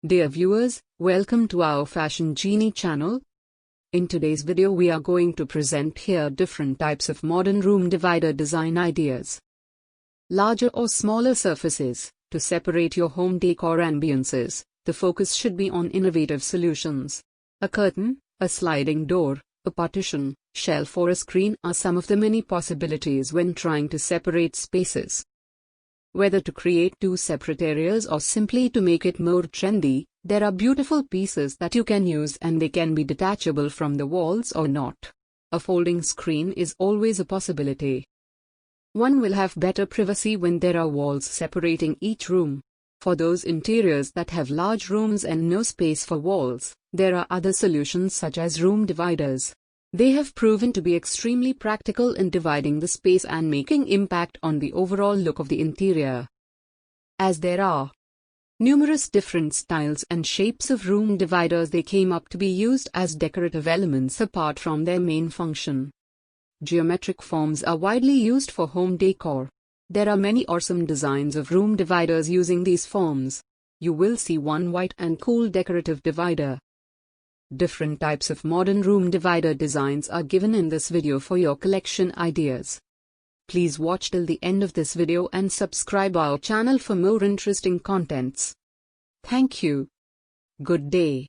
Dear viewers, welcome to our Fashion Genie channel. In today's video we are going to present here different types of modern room divider design ideas. Larger or smaller surfaces, to separate your home decor ambiances, the focus should be on innovative solutions. A curtain, a sliding door, a partition, shelf or a screen are some of the many possibilities when trying to separate spaces. Whether to create two separate areas or simply to make it more trendy, there are beautiful pieces that you can use and they can be detachable from the walls or not. A folding screen is always a possibility. One will have better privacy when there are walls separating each room. For those interiors that have large rooms and no space for walls, there are other solutions such as room dividers. They have proven to be extremely practical in dividing the space and making impact on the overall look of the interior. As there are numerous different styles and shapes of room dividers, they came up to be used as decorative elements apart from their main function. Geometric forms are widely used for home decor. There are many awesome designs of room dividers using these forms. You will see one white and cool decorative divider. Different types of modern room divider designs are given in this video for your collection ideas. Please watch till the end of this video and subscribe our channel for more interesting contents. Thank you. Good day.